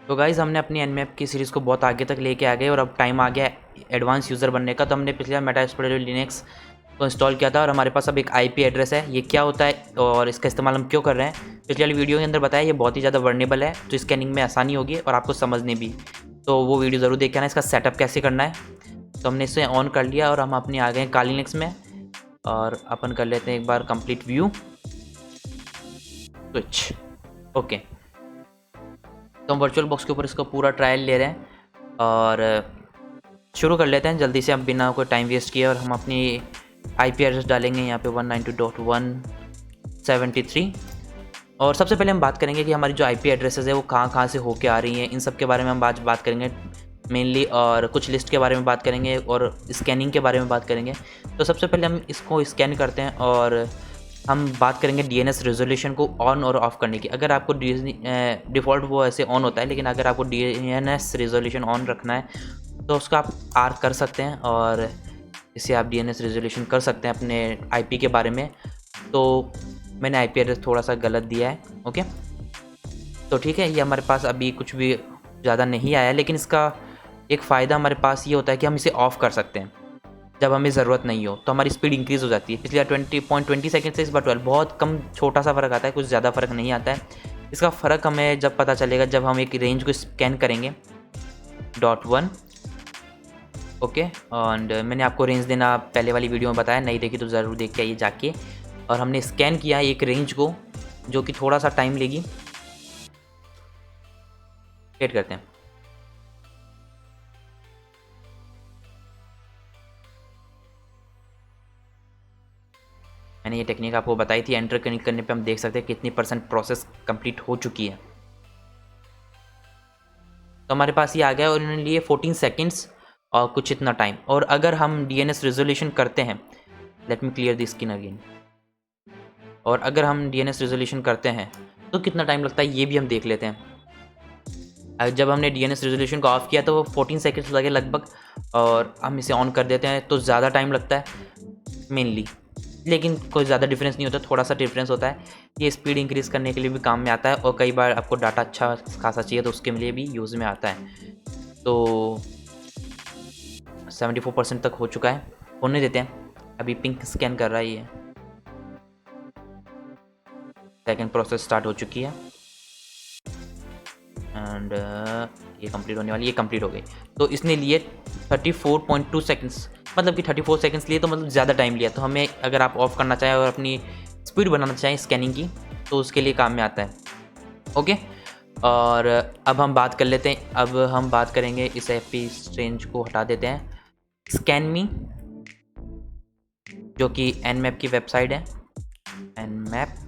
तो गाइज़ हमने अपनी एनमैप की सीरीज़ को बहुत आगे तक लेके आ गए और अब टाइम आ गया एडवांस यूज़र बनने का। तो हमने पिछले बार मेटा एक्सप्लोरर लिनक्स को इंस्टॉल किया था और हमारे पास अब एक आईपी एड्रेस है। ये क्या होता है और इसका इस्तेमाल हम क्यों कर रहे हैं, पिछले वाली वीडियो के अंदर बताया। ये बहुत ही ज़्यादा वर्नेबल है, तो स्कैनिंग में आसानी होगी और आपको समझने भी। तो वो वीडियो ज़रूर देख के आना। इसका सेटअप कैसे करना है, तो हमने इसे ऑन कर लिया और हम अपने आ गए हैं काली लिनक्स में और अपन कर लेते हैं एक बार कंप्लीट व्यू स्विच। ओके, तो हम वर्चुअल बॉक्स के ऊपर इसका पूरा ट्रायल ले रहे हैं और शुरू कर लेते हैं जल्दी से। हम बिना कोई टाइम वेस्ट किए और हम अपनी आईपी एड्रेस डालेंगे यहाँ पे 192.173। और सबसे पहले हम बात करेंगे कि हमारी जो आईपी एड्रेसेस है वो कहाँ कहाँ से होके आ रही हैं। इन सब के बारे में हम आज बात करेंगे मेनली, और कुछ लिस्ट के बारे में बात करेंगे और स्कैनिंग के बारे में बात करेंगे। तो सबसे पहले हम इसको स्कैन करते हैं और हम बात करेंगे डीएनएस रेजोल्यूशन को ऑन और ऑफ़ करने की। अगर आपको डिफ़ॉल्ट वो ऐसे ऑन होता है, लेकिन अगर आपको डीएनएस रेजोल्यूशन ऑन रखना है तो उसका आप आर कर सकते हैं और इसे आप डीएनएस रेजोल्यूशन कर सकते हैं अपने आईपी के बारे में। तो मैंने आईपी एड्रेस थोड़ा सा गलत दिया है। ओके, तो ठीक है, ये हमारे पास अभी कुछ भी ज़्यादा नहीं आया, लेकिन इसका एक फ़ायदा हमारे पास ये होता है कि हम इसे ऑफ़ कर सकते हैं जब हमें ज़रूरत नहीं हो, तो हमारी स्पीड इंक्रीज़ हो जाती है। पिछले 20.20 सेकंड से इस बार 12, बहुत कम छोटा सा फ़र्क आता है, कुछ ज़्यादा फ़र्क नहीं आता है। इसका फ़र्क हमें जब पता चलेगा जब हम एक रेंज को स्कैन करेंगे .1। ओके, एंड मैंने आपको रेंज देना पहले वाली वीडियो में बताया, नहीं देखी तो ज़रूर देख के आइए जाके। और हमने स्कैन किया एक रेंज को, जो कि थोड़ा सा टाइम लेगी। वेट करते हैं। मैंने ये टेक्निक आपको बताई थी, एंटर करने पे हम देख सकते हैं कितनी % प्रोसेस कंप्लीट हो चुकी है। तो हमारे पास ये आ गया और इन्होंने लिए 14 सेकंड्स और कुछ इतना टाइम। और अगर हम डीएनएस रेजोल्यूशन करते हैं, let me clear the screen again, और अगर हम डीएनएस रेजोल्यूशन करते हैं तो कितना टाइम लगता है ये भी हम देख लेते हैं। जब हमने डीएनएस रेजोल्यूशन को ऑफ किया तो वो 14 सेकंड्स लगे लगभग, और हम इसे ऑन कर देते हैं तो ज़्यादा टाइम लगता है मेनली, लेकिन कोई ज़्यादा डिफरेंस नहीं होता, थोड़ा सा डिफरेंस होता है। ये स्पीड इंक्रीज़ करने के लिए भी काम में आता है और कई बार आपको डाटा अच्छा खासा चाहिए तो उसके लिए भी यूज़ में आता है। तो 74% तक हो चुका है, होने देते हैं। अभी पिंक स्कैन कर रहा है ये, सेकंड प्रोसेस स्टार्ट हो चुकी है एंड ये कंप्लीट होने वाली, ये कंप्लीट हो गई। तो इसने लिए 34.2 सेकंड्स, मतलब कि 34 सेकंड्स लिए, तो मतलब ज़्यादा टाइम लिया। तो हमें अगर आप ऑफ़ करना चाहें और अपनी स्पीड बनाना चाहें स्कैनिंग की तो उसके लिए काम में आता है। ओके, और अब हम बात कर लेते हैं, अब हम बात करेंगे इस एपी स्ट्रेंज को हटा देते हैं। स्कैन मी, जो कि एनमैप की वेबसाइट है, nmap.org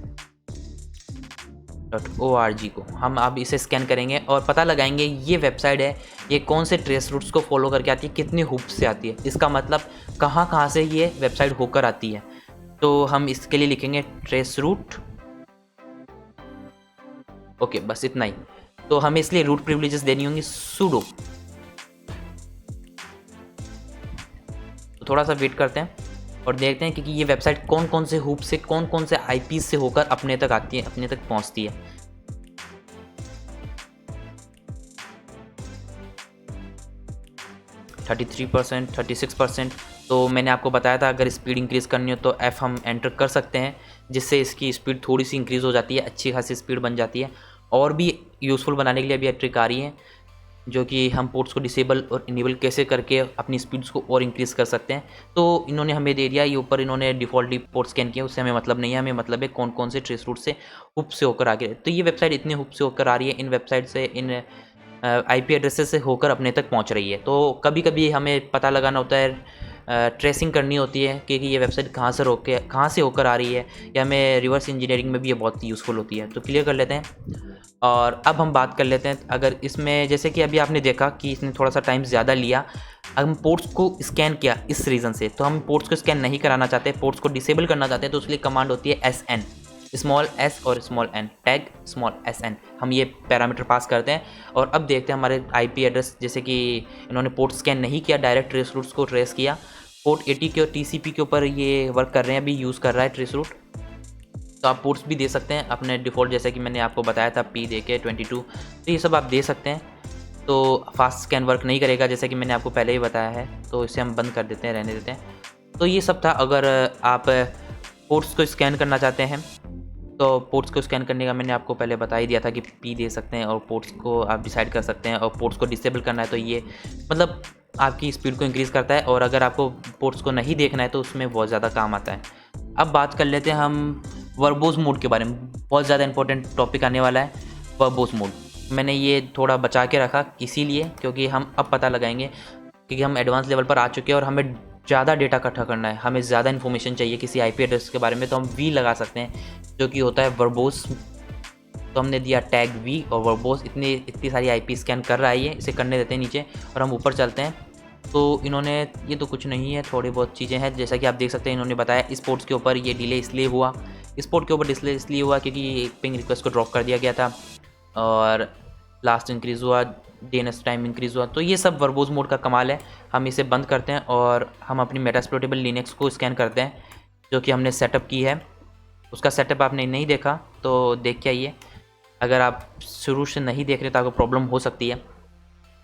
को हम अब इसे स्कैन करेंगे और पता लगाएंगे ये वेबसाइट है, ये कौन से ट्रेस रूट्स को फॉलो करके आती है, कितनी हुप से आती है, इसका मतलब कहाँ कहाँ से ये वेबसाइट होकर आती है। तो हम इसके लिए लिखेंगे ट्रेस रूट। ओके, बस इतना ही। तो हमें इसलिए रूट प्रिविलेजेस देनी होंगी sudo। तो थोड़ा सा वेट करते हैं और देखते हैं कि ये वेबसाइट कौन कौन से हुप से, कौन कौन से आईपी से होकर अपने तक आती है, अपने तक पहुंचती है। %33%, 36%। तो मैंने आपको बताया था अगर स्पीड इंक्रीज़ करनी हो तो F हम एंटर कर सकते हैं, जिससे इसकी स्पीड थोड़ी सी इंक्रीज़ हो जाती है, अच्छी खासी स्पीड बन जाती है। और भी यूज़फुल बनाने के लिए अभी ट्रिक आ रही है, जो कि हम पोर्ट्स को डिसेबल और इनेबल कैसे करके अपनी स्पीड्स को और इंक्रीज़ कर सकते हैं। तो इन्होंने हमें दे दिया, ये ऊपर इन्होंने डिफ़ॉल्टली पोर्ट स्कैन किया, उससे हमें मतलब नहीं है, हमें मतलब है कौन कौन से ट्रेस रूट से हुप से होकर आगे। तो ये वेबसाइट इतने हुप से होकर आ रही है, इन वेबसाइट से, इन आईपी एड्रेसेस से होकर अपने तक पहुंच रही है। तो कभी कभी हमें पता लगाना होता है, ट्रेसिंग करनी होती है कि ये वेबसाइट कहाँ से होकर आ रही है, या हमें रिवर्स इंजीनियरिंग में भी ये बहुत यूज़फुल होती है। तो क्लियर कर लेते हैं और अब हम बात कर लेते हैं, अगर इसमें जैसे कि अभी आपने देखा कि इसने थोड़ा सा टाइम ज़्यादा लिया। हम पोर्ट्स को स्कैन किया इस रीज़न से, तो हम पोर्ट्स को स्कैन नहीं कराना चाहते, पोर्ट्स को डिसेबल करना चाहते हैं, तो उसके लिए कमांड होती है SN, स्मॉल s और small n, tag small SN। हम ये पैरामीटर पास करते हैं और अब देखते हैं हमारे आईपी एड्रेस, जैसे कि इन्होंने पोर्ट स्कैन नहीं किया, डायरेक्ट ट्रेस रूट्स को ट्रेस किया। पोर्ट 80 के और TCP के ऊपर ये वर्क कर रहे हैं, अभी यूज़ कर रहा है ट्रेस रूट। तो आप पोर्ट्स भी दे सकते हैं अपने डिफ़ॉल्ट, जैसे कि मैंने आपको बताया था P दे के 22, तो ये सब आप दे सकते हैं। तो फास्ट स्कैन वर्क नहीं करेगा जैसे कि मैंने आपको पहले ही बताया है, तो इसे हम बंद कर देते हैं, रहने देते हैं। तो ये सब था। अगर आप पोर्ट्स को स्कैन करना चाहते हैं तो पोर्ट्स को स्कैन करने का मैंने आपको पहले बता ही दिया था कि P दे सकते हैं और पोर्ट्स को आप डिसाइड कर सकते हैं, और पोर्ट्स को डिसेबल करना है तो ये मतलब आपकी स्पीड को इंक्रीज़ करता है, और अगर आपको पोर्ट्स को नहीं देखना है तो उसमें बहुत ज़्यादा काम आता है। अब बात कर लेते हैं हम वर्बोस मोड के बारे में। बहुत ज़्यादा इंपॉर्टेंट टॉपिक आने वाला है वर्बोस मोड। मैंने ये थोड़ा बचा के रखा इसीलिए क्योंकि हम अब पता लगाएंगे, क्योंकि हम एडवांस लेवल पर आ चुके हैं और हमें ज़्यादा डेटा इकट्ठा करना है, हमें ज़्यादा इन्फॉर्मेशन चाहिए किसी आईपी एड्रेस के बारे में, तो हम वी लगा सकते हैं जो कि होता है वर्बोस। तो हमने दिया टैग वी और वर्बोस, इतनी सारी आईपी स्कैन कर रहा है ये, इसे करने देते हैं नीचे और हम ऊपर चलते हैं। तो इन्होंने ये तो कुछ नहीं है, थोड़ी बहुत चीज़ें हैं जैसा कि आप देख सकते हैं। इन्होंने बताया इस पोर्ट के ऊपर ये डिले इसलिए हुआ, इस पोर्ट के ऊपर डिले इसलिए हुआ क्योंकि पिंग रिक्वेस्ट को ड्रॉप कर दिया गया था, और लास्ट इंक्रीज़ हुआ, डीएनएस टाइम इंक्रीज़ हुआ। तो ये सब वर्बोस मोड का कमाल है। हम इसे बंद करते हैं और हम अपनी मेटास्प्लोटेबल लिनक्स को स्कैन करते हैं जो कि हमने सेटअप की है। उसका सेटअप आपने नहीं देखा तो देख के आइए, अगर आप शुरू से नहीं देख रहे तो आपको प्रॉब्लम हो सकती है।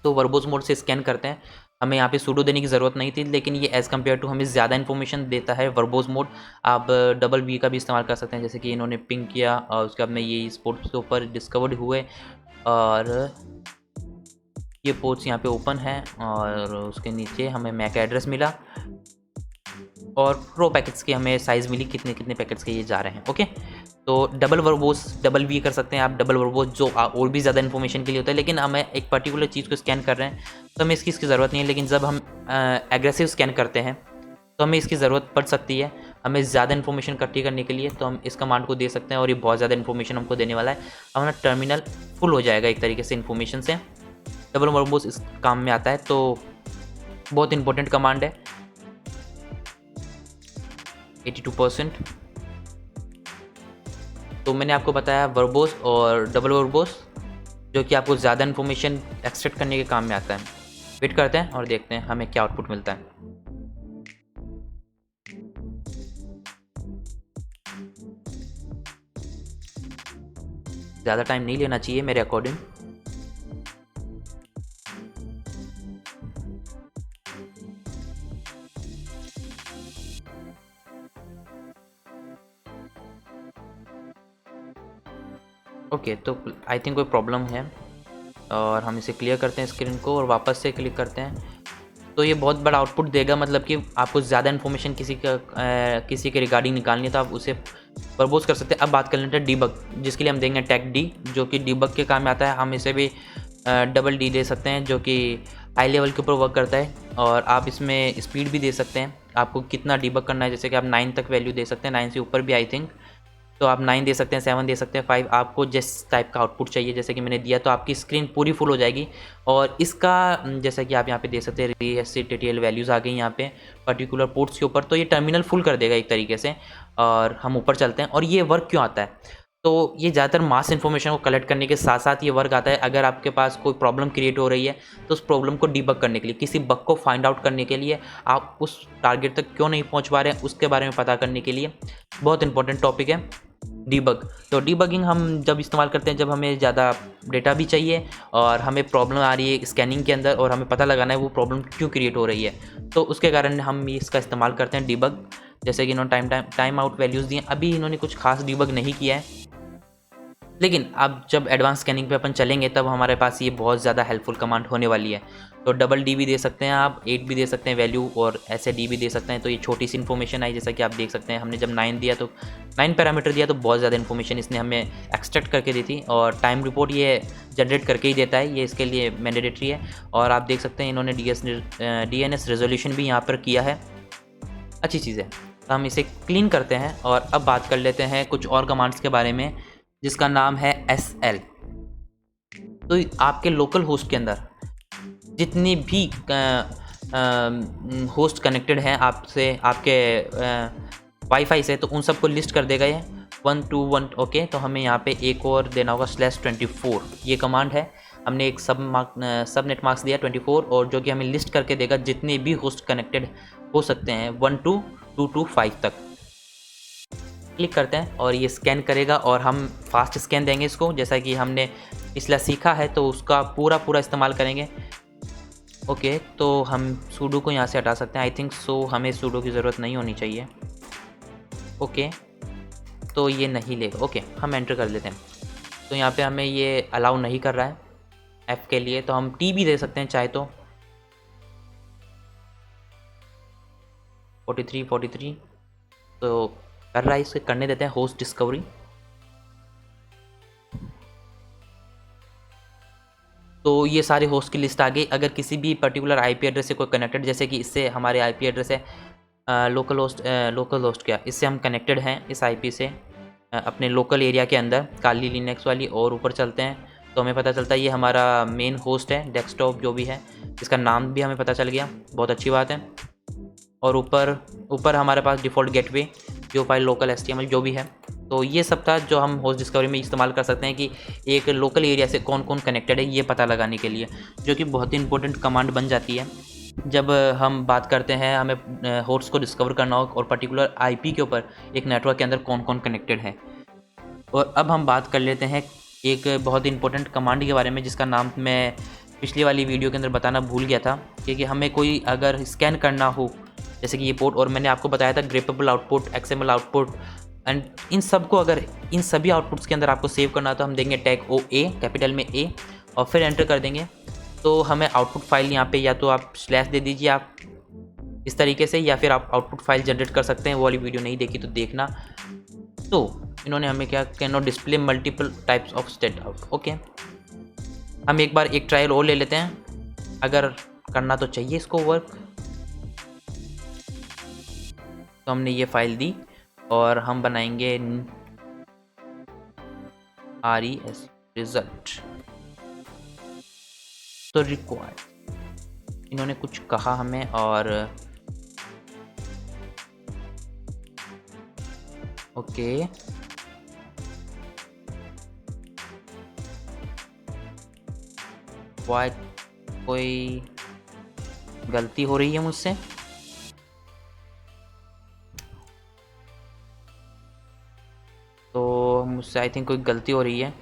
तो वर्बोस मोड से स्कैन करते हैं। हमें यहाँ पे सूडो देने की ज़रूरत नहीं थी, लेकिन ये एज़ कम्पेयर टू हमें ज़्यादा इन्फॉर्मेशन देता है वर्बोस मोड। आप डबल वी का भी इस्तेमाल कर सकते हैं, जैसे कि इन्होंने पिंग किया और उसके बाद में ये स्पोर्ट्स के ऊपर डिस्कवर्ड हुए, और ये पोर्ट्स यहाँ पे ओपन है, और उसके नीचे हमें मैक एड्रेस मिला और प्रो पैकेट्स की हमें साइज़ मिली, कितने कितने पैकेट्स के ये जा रहे हैं। ओके, तो डबल वर्बोस, डबल वी कर सकते हैं आप। डबल वर्बोस जो और भी ज़्यादा इन्फॉर्मेशन के लिए होता है, लेकिन हमें एक पर्टिकुलर चीज़ को स्कैन कर रहे हैं तो हमें इसकी ज़रूरत नहीं है। लेकिन जब हम एग्रेसिव स्कैन करते हैं तो हमें इसकी ज़रूरत पड़ सकती है। हमें ज़्यादा इन्फॉर्मेशन इकट्ठी करने के लिए तो हम इस कमांड को दे सकते हैं, और ये बहुत ज़्यादा इन्फॉर्मेशन हमको देने वाला है। हमारा टर्मिनल फुल हो जाएगा एक तरीके से इन्फॉर्मेशन से। डबल वर्बोस इस काम में आता है, तो बहुत इंपॉर्टेंट कमांड है। 82%। तो मैंने आपको बताया वर्बोस और डबल वर्बोस, जो कि आपको ज़्यादा इन्फॉर्मेशन एक्सट्रैक्ट करने के काम में आता है। वेट करते हैं और देखते हैं हमें क्या आउटपुट मिलता है। ज़्यादा टाइम नहीं लेना चाहिए मेरे अकॉर्डिंग। ओके, तो आई थिंक कोई प्रॉब्लम है, और हम इसे क्लियर करते हैं स्क्रीन को और वापस से क्लिक करते हैं। तो ये बहुत बड़ा आउटपुट देगा, मतलब कि आपको ज़्यादा इन्फॉर्मेशन किसी के रिगार्डिंग निकालनी है तो आप उसे प्रपोज कर सकते हैं। अब बात कर लेते हैं डीबग, जिसके लिए हम देंगे टैग डी, जो कि डीबग के काम में आता है। हम इसे भी डबल डी दे सकते हैं, जो कि हाई लेवल के ऊपर वर्क करता है, और आप इसमें स्पीड भी दे सकते हैं। आपको कितना डीबग करना है, जैसे कि आप 9 तक वैल्यू दे सकते हैं, 9 से ऊपर भी आई थिंक, तो आप 9 दे सकते हैं, 7 दे सकते हैं, 5। आपको जिस टाइप का आउटपुट चाहिए, जैसे कि मैंने दिया, तो आपकी स्क्रीन पूरी फुल हो जाएगी। और इसका जैसा कि आप यहाँ पे देख सकते हैं, TTL वैल्यूज़ आ गई यहाँ पे पर्टिकुलर पोर्ट्स के ऊपर, तो ये टर्मिनल फुल कर देगा एक तरीके से। और हम ऊपर चलते हैं, और ये वर्क क्यों आता है, तो ये ज़्यादातर मास इन्फॉर्मेशन को कलेक्ट करने के साथ साथ ये वर्क आता है। अगर आपके पास कोई प्रॉब्लम क्रिएट हो रही है तो उस प्रॉब्लम को डीबग करने के लिए, किसी बग को फाइंड आउट करने के लिए, आप उस टारगेट तक क्यों नहीं पहुँच पा रहे हैं उसके बारे में पता करने के लिए बहुत इंपॉर्टेंट टॉपिक है डीबग। तो डीबगिंग हम जब इस्तेमाल करते हैं जब हमें ज़्यादा डेटा भी चाहिए और हमें प्रॉब्लम आ रही है स्कैनिंग के अंदर, और हमें पता लगाना है वो प्रॉब्लम क्यों क्रिएट हो रही है, तो उसके कारण हम इसका इस्तेमाल करते हैं डीबग। जैसे कि इन्होंने टाइम आउट वैल्यूज़ दिए, अभी इन्होंने कुछ खास डीबग नहीं किया है, लेकिन अब जब एडवांस स्कैनिंग पे अपन चलेंगे तब हमारे पास ये बहुत ज़्यादा हेल्पफुल कमांड होने वाली है। तो डबल डी भी दे सकते हैं आप, 8 भी दे सकते हैं वैल्यू, और ऐसे डी भी दे सकते हैं। तो ये छोटी सी इन्फॉर्मेशन आई, जैसा कि आप देख सकते हैं, हमने जब 9 दिया तो 9 पैरामीटर दिया तो बहुत ज़्यादा इन्फॉर्मेशन इसने हमें एक्सट्रैक्ट करके दी थी, और टाइम रिपोर्ट ये जनरेट करके ही देता है, ये इसके लिए मैंडेटरी है। और आप देख सकते हैं इन्होंने DNS रेजोल्यूशन भी यहाँ पर किया है, अच्छी चीज़ है। तो हम इसे क्लीन करते हैं, और अब बात कर लेते हैं कुछ और कमांड्स के बारे में, जिसका नाम है SL। तो आपके लोकल होस्ट के अंदर जितनी भी होस्ट कनेक्टेड हैं आपसे, आपके वाईफाई से, तो उन सबको लिस्ट कर देगा ये 1 to 1। ओके, तो हमें यहाँ पे एक और देना होगा /24, ये कमांड है। हमने एक सब नेट मार्क्स दिया 24, और जो कि हमें लिस्ट करके देगा जितने भी होस्ट कनेक्टेड हो सकते हैं 1 to 2 to 5 तक। क्लिक करते हैं और ये स्कैन करेगा और हम फास्ट स्कैन देंगे इसको, जैसा कि हमने पिछला सीखा है, तो उसका पूरा इस्तेमाल करेंगे। ओके, तो हम सूडो को यहाँ से हटा सकते हैं। आई थिंक सो हमें सूडो की ज़रूरत नहीं होनी चाहिए। ओके, तो ये नहीं लेगा। ओके, हम एंटर कर लेते हैं। तो यहाँ पे हमें ये अलाउ नहीं कर रहा है F के लिए, तो हम T भी दे सकते हैं चाहे तो। 43 तो कर रहा है, इसे करने देते हैं होस्ट डिस्कवरी। तो ये सारे होस्ट की लिस्ट आ गई। अगर किसी भी पर्टिकुलर आईपी एड्रेस से कोई कनेक्टेड, जैसे कि इससे हमारे आईपी एड्रेस है लोकल होस्ट क्या, इससे हम कनेक्टेड हैं इस आईपी से अपने लोकल एरिया के अंदर, काली लिनक्स वाली। और ऊपर चलते हैं तो हमें पता चलता है ये हमारा मेन होस्ट है, डेस्कटॉप जो भी है, इसका नाम भी हमें पता चल गया, बहुत अच्छी बात है। और ऊपर हमारे पास डिफ़ॉल्ट गेटवे, जो फाइल लोकल HTML जो भी है। तो ये सब था जो हम होस्ट डिस्कवरी में इस्तेमाल कर सकते हैं कि एक लोकल एरिया से कौन कौन कनेक्टेड है ये पता लगाने के लिए, जो कि बहुत ही इंपॉर्टेंट कमांड बन जाती है जब हम बात करते हैं हमें होस्ट को डिस्कवर करना हो और पर्टिकुलर आईपी के ऊपर एक नेटवर्क के अंदर कौन कौन कनेक्टेड है। और अब हम बात कर लेते हैं एक बहुत इंपॉर्टेंट कमांड के बारे में, जिसका नाम मैं पिछली वाली वीडियो के अंदर बताना भूल गया था, क्योंकि हमें कोई अगर स्कैन करना हो, जैसे कि ये पोर्ट, और मैंने आपको बताया था grepable output, XML output and इन सब को, अगर इन सभी आउटपुट्स के अंदर आपको सेव करना है तो हम देंगे टैग OA कैपिटल में A और फिर एंटर कर देंगे। तो हमें आउटपुट फाइल यहाँ पे या तो आप स्लैश दे दीजिए आप इस तरीके से, या फिर आप आउटपुट फाइल जनरेट कर सकते हैं। वो वाली वीडियो नहीं देखी तो देखना। तो इन्होंने हमें क्या, can not display multiple types of state out. Okay, हम एक बार एक ट्रायल और ले लेते हैं, अगर करना तो चाहिए इसको वर्क। तो हमने ये फाइल दी और हम बनाएंगे RES रिजल्ट। तो रिक्वायर्ड, इन्होंने कुछ कहा हमें, और ओके वाई, कोई गलती हो रही है मुझसे। तो मुझसे आई थिंक कोई गलती हो रही है,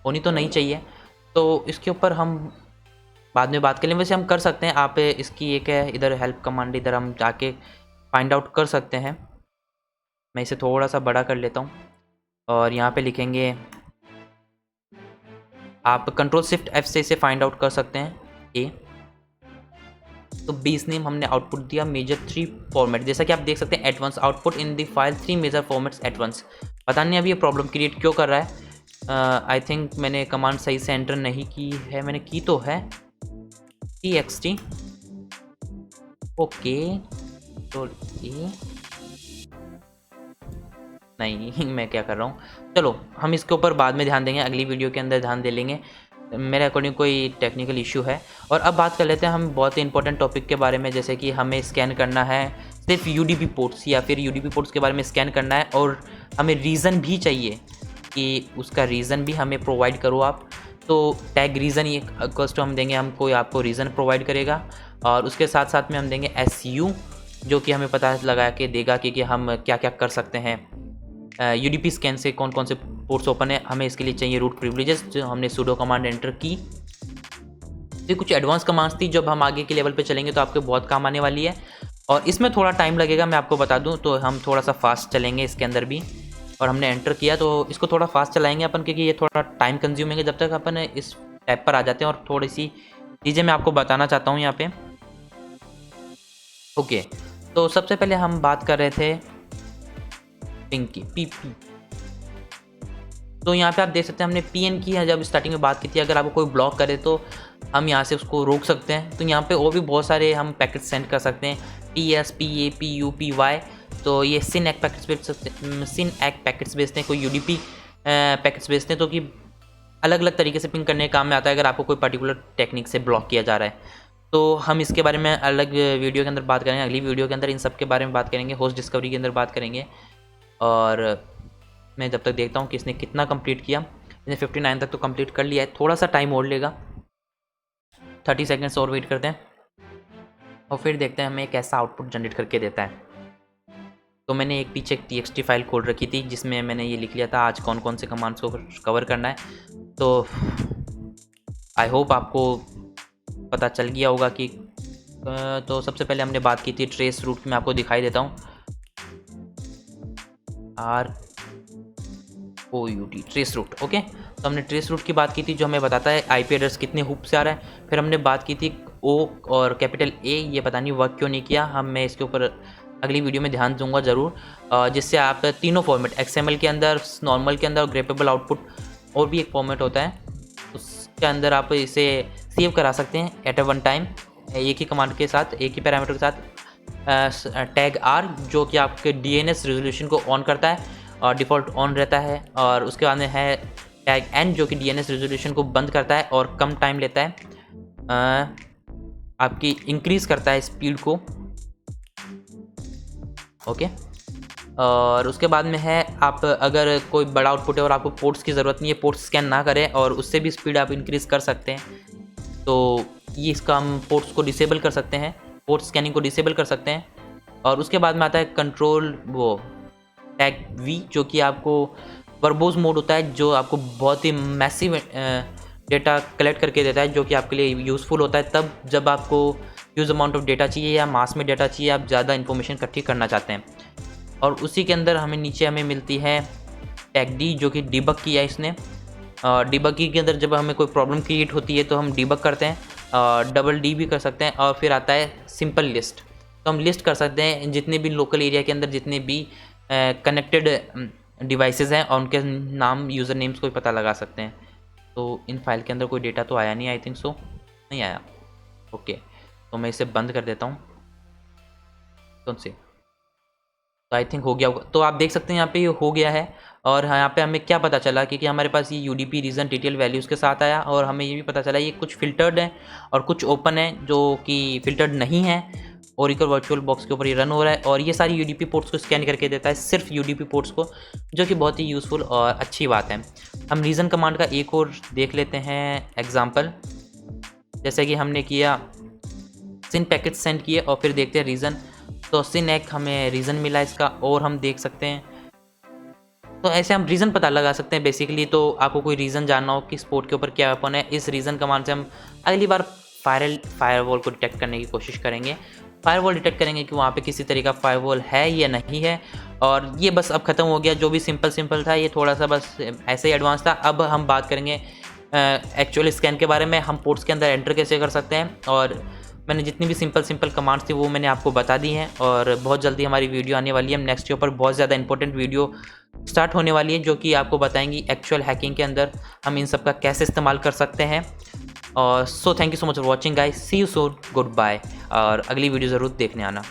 होनी तो नहीं चाहिए। तो इसके ऊपर हम बाद में बात करें, वैसे हम कर सकते हैं। आप इसकी एक है इधर हेल्प कमांड, इधर हम जाके फाइंड आउट कर सकते हैं। मैं इसे थोड़ा सा बड़ा कर लेता हूँ और यहाँ पे लिखेंगे, आप Ctrl+Shift+F से इसे फाइंड आउट कर सकते हैं A। तो बेस नेम हमने आउटपुट दिया मेजर 3 फॉर्मेट, जैसा कि आप देख सकते हैं at once output in the file 3 major formats at once. पता नहीं अभी ये प्रॉब्लम क्रिएट क्यों कर रहा है। आई थिंक मैंने कमांड सही से एंटर नहीं की है, मैंने की तो है txt। ओके, तो ये नहीं मैं क्या कर रहा हूँ, चलो हम इसके ऊपर बाद में ध्यान देंगे, अगली वीडियो के अंदर ध्यान दे लेंगे। मेरे अकॉर्डिंग कोई टेक्निकल इशू है। और अब बात कर लेते हैं हम बहुत ही इंपॉर्टेंट टॉपिक के बारे में, जैसे कि हमें स्कैन करना है सिर्फ UDP पोर्ट्स, या फिर UDP पोर्ट्स के बारे में स्कैन करना है, और हमें रीज़न भी चाहिए कि उसका रीज़न भी हमें प्रोवाइड करो आप। तो टैग रीज़न ये कस्ट हम देंगे, हमको आपको रीज़न प्रोवाइड करेगा, और उसके साथ साथ में हम देंगे SU, जो कि हमें पता लगा के देगा कि हम क्या क्या कर सकते हैं। UDP स्कैन से कौन कौन से पोर्ट्स ओपन है, हमें इसके लिए चाहिए रूट प्रिविलेजेस, जो हमने सूडो कमांड एंटर की। तो कुछ एडवांस कमांड्स थी, जब हम आगे के लेवल पे चलेंगे तो आपके बहुत काम आने वाली है, और इसमें थोड़ा टाइम लगेगा, मैं आपको बता दूं। तो हम थोड़ा सा फास्ट चलेंगे इसके अंदर भी, और हमने एंटर किया तो इसको थोड़ा फास्ट चलाएंगे अपन, क्योंकि ये थोड़ा टाइम कंज्यूमिंग है। जब तक अपन इस टैब पर आ जाते हैं, और थोड़ी सी चीज़ें मैं आपको बताना चाहता हूँ यहाँ पे। ओके, तो सबसे पहले हम बात कर रहे थे पिंग की, PP। तो यहाँ पे आप देख सकते हैं हमने PN की है, जब स्टार्टिंग में बात की थी। अगर आपको कोई ब्लॉक करे तो हम यहाँ से उसको रोक सकते हैं। तो यहाँ पे और भी बहुत सारे हम पैकेट सेंड कर सकते हैं, PS, PA, PU, PY। तो ये SYN-ACK पैकेट्स भेज सकते हैं, SYN-ACK पैकेट्स भेजते हैं, कोई UDP पैकेट्स भेजते हैं, तो कि अलग अलग तरीके से पिंग करने के काम में आता है अगर आपको कोई पर्टिकुलर टेक्निक से ब्लॉक किया जा रहा है। तो हम इसके बारे में अलग वीडियो के अंदर बात करेंगे, अगली वीडियो के अंदर इन सब के बारे में बात करेंगे, होस्ट डिस्कवरी के अंदर बात करेंगे। और मैं जब तक देखता हूँ कि इसने कितना कंप्लीट किया। इसने 59 तक तो कंप्लीट कर लिया है, थोड़ा सा टाइम और लेगा, 30 सेकेंड्स और वेट करते हैं। और फिर देखते हैं हमें कैसा आउटपुट जनरेट करके देता है। तो मैंने एक पीछे एक txt फाइल खोल रखी थी जिसमें मैंने ये लिख लिया था आज कौन कौन से कमांड्स को कवर करना है। तो आई होप आपको पता चल गया होगा कि तो सबसे पहले हमने बात की थी ट्रेस रूट की, मैं आपको दिखाई देता हूँ ROUT ट्रेस रूट। ओके, तो हमने ट्रेस रूट की बात की थी जो हमें बताता है IP एड्रेस कितने हुप से आ रहा है। फिर हमने बात की थी O और कैपिटल A, ये पता नहीं वर्क क्यों नहीं किया, मैं इसके ऊपर अगली वीडियो में ध्यान दूंगा ज़रूर, जिससे आप तीनों फॉर्मेट XML के अंदर, नॉर्मल के अंदर और ग्रेपेबल आउटपुट और भी एक फॉर्मेट होता है उसके अंदर आप इसे सेव करा सकते हैं एट अ वन टाइम, एक ही कमांड के साथ, एक ही पैरामीटर के साथ। टैग R जो कि आपके DNS रेजोल्यूशन को ऑन करता है और डिफ़ॉल्ट ऑन रहता है, और उसके बाद में है टैग N जो कि DNS रेजोल्यूशन को बंद करता है और कम टाइम लेता है, आपकी इंक्रीज़ करता है स्पीड को। ओके, और उसके बाद में है आप अगर कोई बड़ा आउटपुट है और आपको पोर्ट्स की ज़रूरत नहीं है, पोर्ट्स स्कैन ना करें और उससे भी स्पीड आप इंक्रीज़ कर सकते हैं, तो ये इसका हम पोर्ट्स को डिसेबल कर सकते हैं, पोर्ट स्कैनिंग को डिसेबल कर सकते हैं। और उसके बाद में आता है कंट्रोल वो टैग V जो कि आपको वर्बोज मोड होता है, जो आपको बहुत ही मैसिव डेटा कलेक्ट करके देता है, जो कि आपके लिए यूज़फुल होता है तब जब आपको ह्यूज अमाउंट ऑफ डेटा चाहिए या मास में डेटा चाहिए, आप ज़्यादा इन्फॉर्मेशन इकट्ठी करना चाहते हैं। और उसी के अंदर हमें मिलती है टैग D जो कि डिबग किया है इसने। डिबगिंग के अंदर जब हमें कोई प्रॉब्लम क्रिएट होती है तो हम डिबग करते हैं, डबल D भी कर सकते हैं। और फिर आता है सिंपल लिस्ट, तो हम लिस्ट कर सकते हैं जितने भी लोकल एरिया के अंदर जितने भी कनेक्टेड डिवाइसेस हैं और उनके नाम, यूज़र नेम्स को भी पता लगा सकते हैं। तो इन फाइल के अंदर कोई डेटा तो आया नहीं, आई थिंक सो नहीं आया। ओके, तो मैं इसे बंद कर देता हूँ कौन से, तो आई थिंक हो गया होगा। तो आप देख सकते हैं यहाँ पे ये हो गया है। और यहाँ पे हमें क्या पता चला कि हमारे पास ये UDP रीजन डिटेल वैल्यूज़ के साथ आया, और हमें ये भी पता चला ये कुछ फ़िल्टर्ड है और कुछ ओपन है जो कि फ़िल्टर्ड नहीं है। ओरेकल वर्चुअल बॉक्स के ऊपर ये रन हो रहा है और ये सारी UDP पोर्ट्स को स्कैन करके देता है, सिर्फ UDP पोर्ट्स को, जो कि बहुत ही यूज़फुल और अच्छी बात है। हम रीज़न कमांड का एक और देख लेते हैं एग्जाम्पल, जैसे कि हमने किया सिन पैकेट सेंड किए और फिर देखते हैं रीज़न, तो सिन एक हमें रीज़न मिला इसका, और हम देख सकते हैं तो ऐसे हम रीज़न पता लगा सकते हैं बेसिकली। तो आपको कोई रीज़न जानना हो कि स्पोर्ट के ऊपर क्या वेपन है, इस रीज़न कमांड से हम अगली बार फायरवॉल को डिटेक्ट करने की कोशिश करेंगे। फायरवॉल डिटेक्ट करेंगे कि वहाँ पे किसी तरह का फायरवॉल है या नहीं है। और ये बस अब ख़त्म हो गया, जो भी सिंपल था ये थोड़ा सा बस ऐसे ही एडवांस था। अब हम बात करेंगे एक्चुअल स्कैन के बारे में, हम पोर्ट्स के अंदर एंटर कैसे कर सकते हैं। और मैंने जितनी भी सिंपल कमांड्स थी वो मैंने आपको बता दी हैं, और बहुत जल्दी हमारी वीडियो आने वाली है। हम नेक्स्ट के ऊपर बहुत ज़्यादा इंपॉर्टेंट वीडियो स्टार्ट होने वाली है जो कि आपको बताएंगी एक्चुअल हैकिंग के अंदर हम इन सब का कैसे इस्तेमाल कर सकते हैं। और so thank you so much for watching guys, see you soon, goodbye, और अगली वीडियो ज़रूर देखने आना।